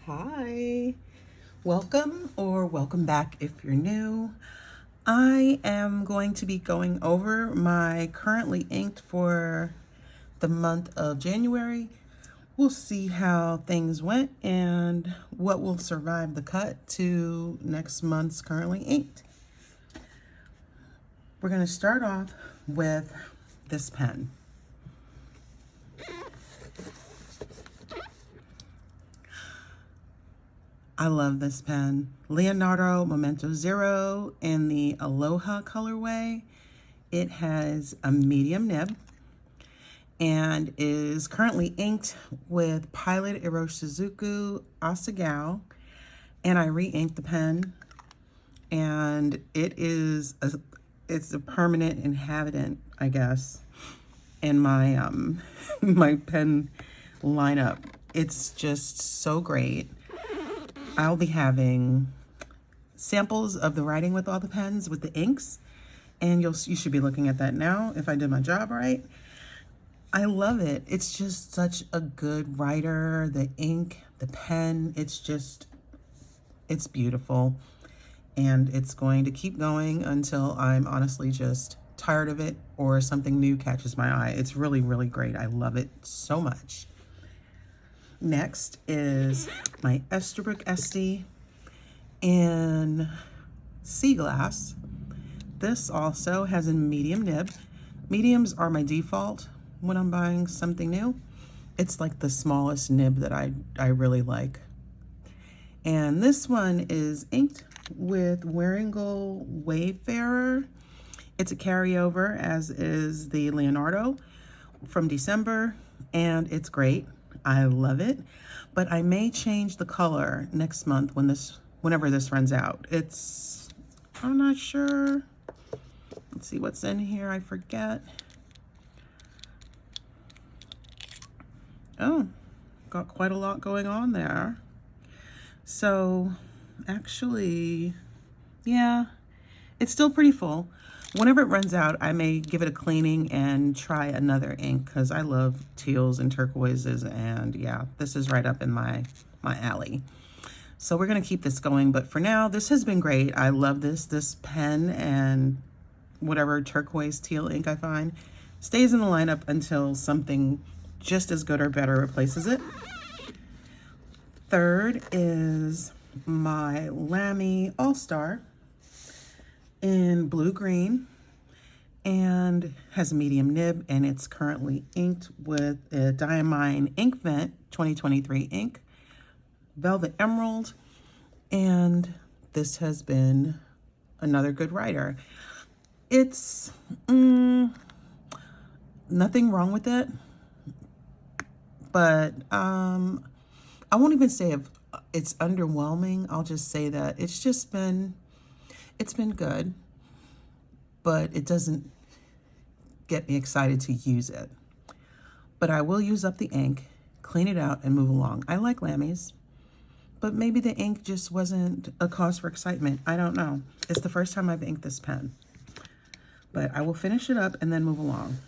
Hi, welcome or welcome back if you're new. I am going to be going over my currently inked for the month of January. We'll see how things went and what will survive the cut to next month's currently inked. We're going to start off with this pen. I love this pen. Leonardo Momento Zero in the Aloha colorway. It has a medium nib and is currently inked with Pilot Iroshizuku Asagao. And I re-inked the pen, and it's a permanent inhabitant, I guess, in my my pen lineup. It's just so great. I'll be having samples of the writing with all the pens with the inks, and you should be looking at that now if I did my job right. I love it. It's just such a good writer. The ink, the pen, it's beautiful, and it's going to keep going until I'm honestly just tired of it or something new catches my eye. It's really, really great. I love it so much. Next is my Esterbrook Esty in Sea Glass. This also has a medium nib. Mediums are my default when I'm buying something new. It's like the smallest nib that I really like. And this one is inked with Waringal Wayfarer. It's a carryover, as is the Leonardo from December, and it's great. I love it, but I may change the color next month whenever this runs out. I'm not sure. Let's see what's in here. I forget. Oh, got quite a lot going on there. So actually, yeah, it's still pretty full. Whenever it runs out, I may give it a cleaning and try another ink, because I love teals and turquoises, and yeah, this is right up in my alley. So we're gonna keep this going, but for now, this has been great. I love this pen, and whatever turquoise teal ink I find stays in the lineup until something just as good or better replaces it. Third is my Lamy Allstar in blue green, and has a medium nib, and it's currently inked with a Diamond Ink Vent 2023 ink, Velvet Emerald, and this has been another good writer. It's nothing wrong with it, but I won't even say if it's underwhelming. I'll just say that it's been good, but it doesn't get me excited to use it. But I will use up the ink, clean it out, and move along. I like Lamy's, but maybe the ink just wasn't a cause for excitement. I don't know. It's the first time I've inked this pen, but I will finish it up and then move along.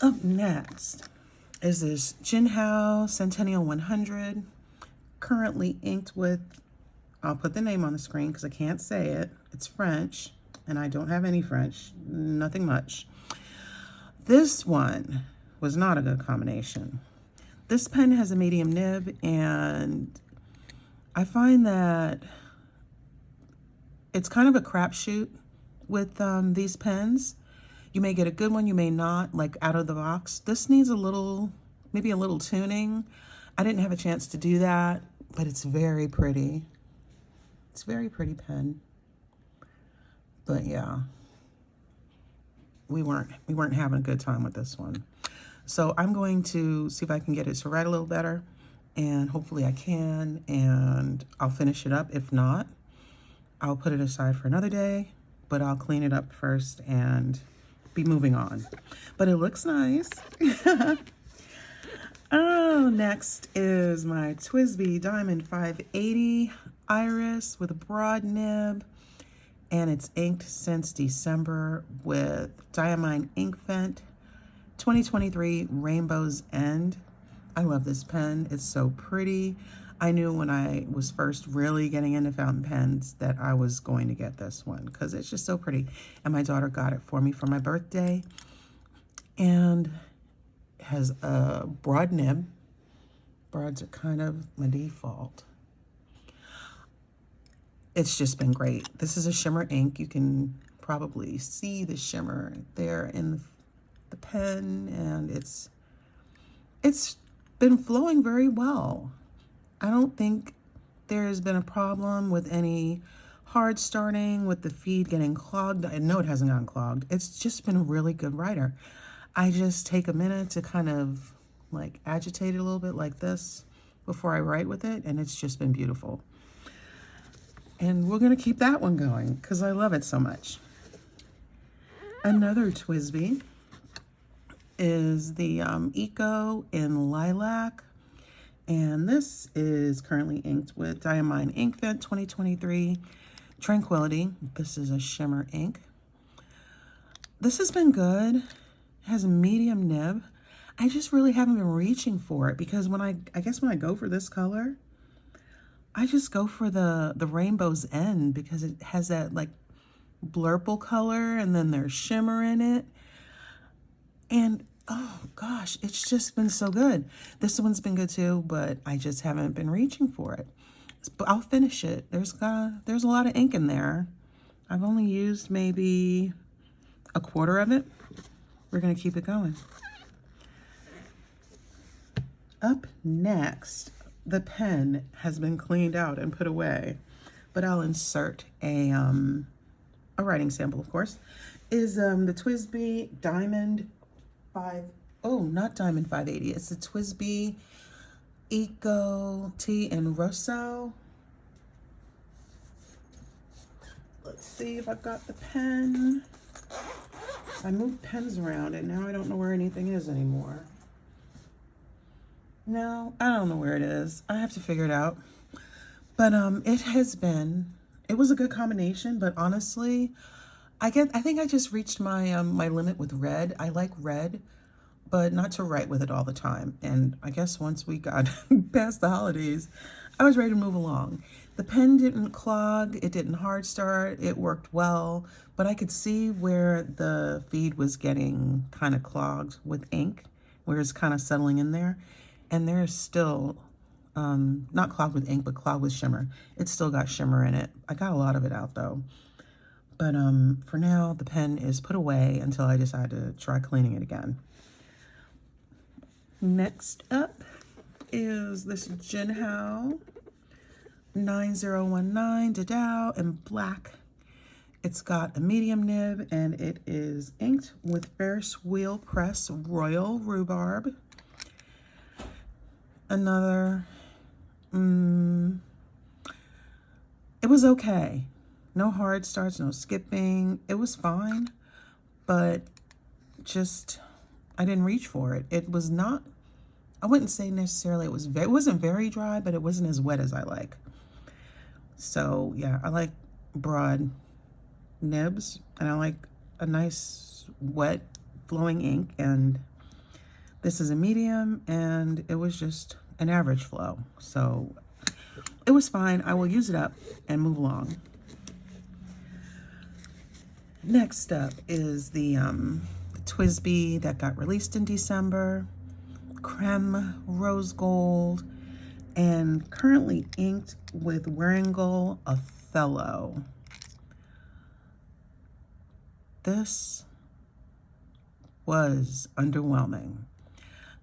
Up next is this Jinhua Centennial 100, currently inked with, I'll put the name on the screen because I can't say it. It's French, and I don't have any French, nothing much. This one was not a good combination. This pen has a medium nib, and I find that it's kind of a crapshoot with these pens. You may get a good one, you may not, like out of the box. This needs maybe a little tuning. I didn't have a chance to do that, but it's very pretty. It's a very pretty pen. But yeah, we weren't having a good time with this one. So I'm going to see if I can get it to write a little better, and hopefully I can, and I'll finish it up. If not, I'll put it aside for another day, but I'll clean it up first and be moving on. But it looks nice. Oh, next is my Twisbe Diamond 580 Iris with a broad nib, and it's inked since December with Diamond Ink Vent 2023 Rainbow's End. I love this pen. It's so pretty. I knew when I was first really getting into fountain pens that I was going to get this one because it's just so pretty. And my daughter got it for me for my birthday. And it has a broad nib. Broads are kind of my default. It's just been great. This is a shimmer ink. You can probably see the shimmer there in the pen, and it's been flowing very well. I don't think there's been a problem with any hard starting, with the feed getting clogged. I know it hasn't gotten clogged. It's just been a really good writer. I just take a minute to kind of like agitate it a little bit like this before I write with it, and it's just been beautiful. And we're gonna keep that one going because I love it so much. Another Twisbe is the Eco in Lilac. And this is currently inked with Diamond Ink Vent 2023 Tranquility. This is a shimmer ink. This has been good. It has a medium nib. I just really haven't been reaching for it because when I guess when I go for this color, I just go for the rainbow's end because it has that like blurple color and then there's shimmer in it. And oh gosh, it's just been so good. This one's been good too, but I just haven't been reaching for it. But I'll finish it. There's a lot of ink in there. I've only used maybe a quarter of it. We're gonna keep it going. Up next, the pen has been cleaned out and put away, but I'll insert a writing sample, of course, is the TWSBI Diamond not Diamond 580. It's the TWSBI Eco Tea and Rosso. Let's see if I've got the pen. I moved pens around and now I don't know where anything is anymore. No, I don't know where it is. I have to figure it out. But it was a good combination, but honestly, I think I just reached my my limit with red. I like red, but not to write with it all the time. And I guess once we got past the holidays, I was ready to move along. The pen didn't clog, it didn't hard start, it worked well, but I could see where the feed was getting kind of clogged with ink, where it's kind of settling in there. And there's still, not clogged with ink, but clogged with shimmer. It's still got shimmer in it. I got a lot of it out though. But for now, the pen is put away until I decide to try cleaning it again. Next up is this Jinhua 9019 Didao in black. It's got a medium nib and it is inked with Ferris Wheel Press Royal Rhubarb. Another, it was okay. No hard starts, no skipping. It was fine, but just, I didn't reach for it. It was not, I wouldn't say necessarily it wasn't very dry, but it wasn't as wet as I like. So yeah, I like broad nibs and I like a nice wet flowing ink, and this is a medium and it was just an average flow. So it was fine. I will use it up and move along. Next up is the TWSBI that got released in December, Creme Rose Gold, and currently inked with Wearingeul Othello. This was underwhelming.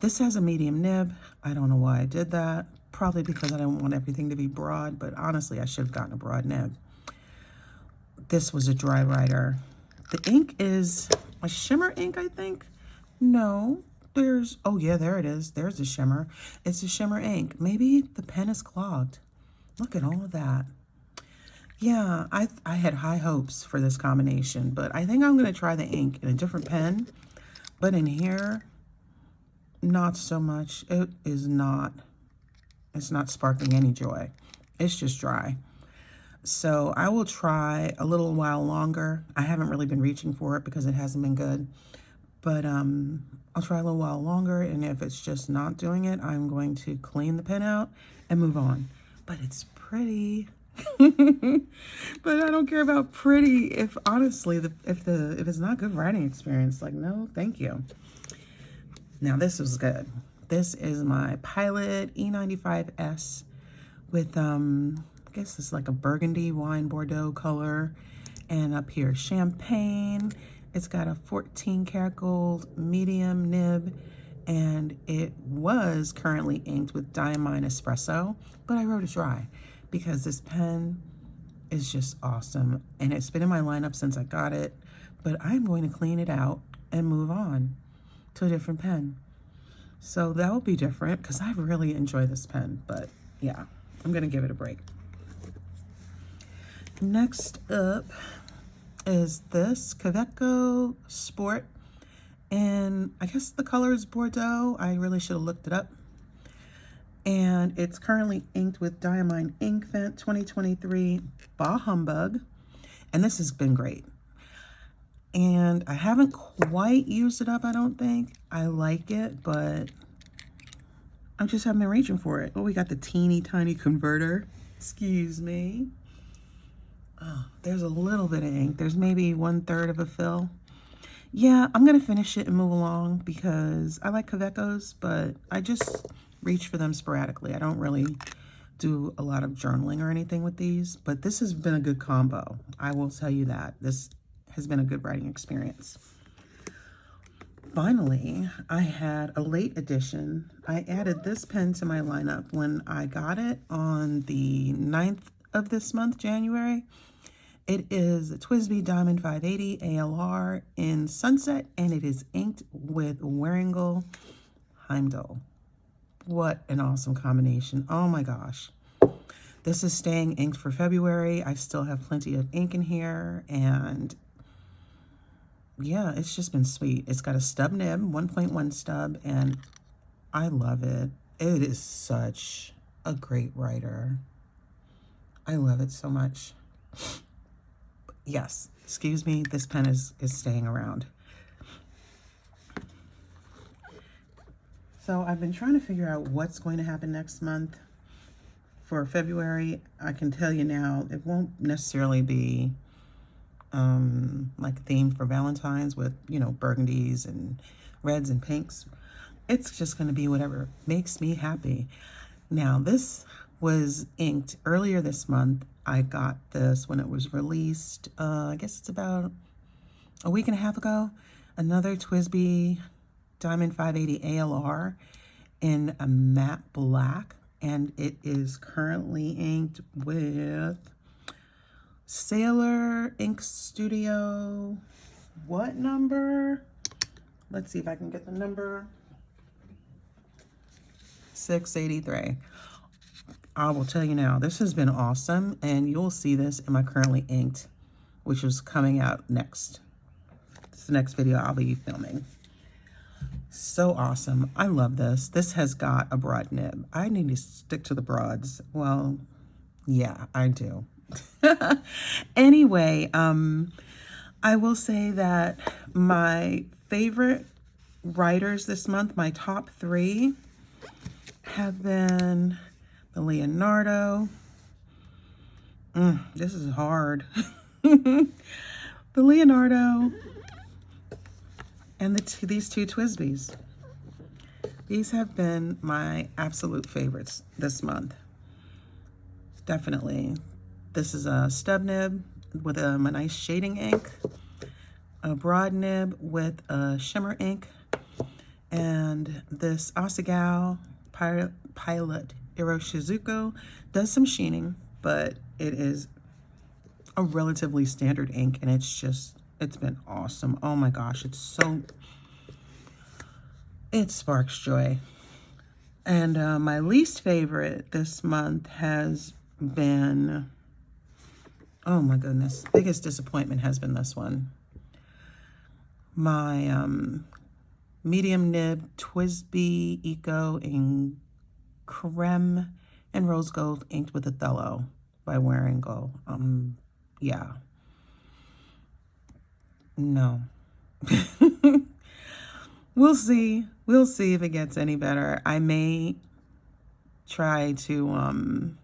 This has a medium nib. I don't know why I did that. Probably because I didn't want everything to be broad, but honestly, I should have gotten a broad nib. This was a dry writer. The ink is a shimmer ink, I think. No, oh yeah, there it is. There's the shimmer. It's a shimmer ink. Maybe the pen is clogged. Look at all of that. Yeah, I had high hopes for this combination, but I think I'm gonna try the ink in a different pen. But in here, not so much. It's not sparkling any joy. It's just dry. So I will try a little while longer. I haven't really been reaching for it because it hasn't been good, But I'll try a little while longer, and if it's just not doing it, I'm going to clean the pen out and move on. But it's pretty. But I don't care about pretty if honestly if it's not good writing experience. Like, no, thank you. Now this was good. This is my Pilot E95S with I guess it's like a burgundy wine Bordeaux color, and up here champagne. It's got a 14 karat gold medium nib, and it was currently inked with Diamond Espresso, but I wrote it dry because this pen is just awesome, and it's been in my lineup since I got it, but I'm going to clean it out and move on to a different pen. So that will be different because I really enjoy this pen, but yeah, I'm gonna give it a break. Next up is this CCO Sport, and I guess the color is Bordeaux. I really should have looked it up. And it's currently inked with Diamond Ink Vent 2023 Bah Humbug, and this has been great. And I haven't quite used it up, I don't think. I like it, but I just haven't been reaching for it. Oh, we got the teeny tiny converter. Excuse me. Oh, there's a little bit of ink. There's maybe 1/3 of a fill. Yeah, I'm gonna finish it and move along because I like CCOs, but I just reach for them sporadically. I don't really do a lot of journaling or anything with these, but this has been a good combo. I will tell you that. This has been a good writing experience. Finally, I had a late edition. I added this pen to my lineup when I got it on the 9th of this month, January. It is a TWSBI Diamond 580 ALR in Sunset, and it is inked with Waringal Heimdall. What an awesome combination. Oh my gosh. This is staying inked for February. I still have plenty of ink in here, and yeah, it's just been sweet. It's got a stub nib, 1.1 stub, and I love it. It is such a great writer. I love it so much. Yes, excuse me, this pen is staying around. So I've been trying to figure out what's going to happen next month. For February, I can tell you now, it won't necessarily be like a theme for Valentine's with, you know, burgundies and reds and pinks. It's just going to be whatever makes me happy. Now, this was inked earlier this month. I got this when it was released. I guess it's about a week and a half ago. Another TWSBI Diamond 580 ALR in a matte black, and it is currently inked with Sailor Ink Studio. What number? Let's see if I can get the number. 683. I will tell you now, this has been awesome, and you'll see this in my currently inked, which is coming out next. It's the next video I'll be filming. So awesome. I love this. This has got a broad nib. I need to stick to the broads. Well, yeah, I do. Anyway, I will say that my favorite writers this month, my top 3, have been the Leonardo. This is hard. The Leonardo and these two TWSBIs. These have been my absolute favorites this month. Definitely. This is a stub nib with a nice shading ink, a broad nib with a shimmer ink, and this Asagao Pilot Iroshizuku does some sheening, but it is a relatively standard ink, and it's been awesome. Oh my gosh, it sparks joy. And my least favorite this month has been, oh my goodness, biggest disappointment has been this one. My medium nib TWSBI Eco in creme and rose gold inked with Othello by Waringal. Yeah. No. we'll see. We'll see if it gets any better. I may try to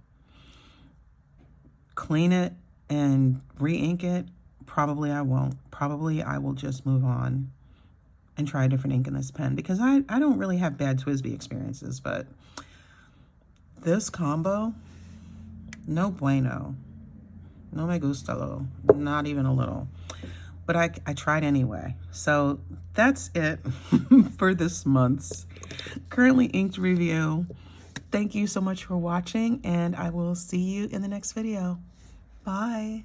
clean it and re-ink it. Probably I won't. Probably I will just move on and try a different ink in this pen, because I don't really have bad Twisbe experiences, but this combo, no bueno. No me gustalo. Not even a little. But I tried anyway. So that's it for this month's Currently Inked review. Thank you so much for watching, and I will see you in the next video. Bye.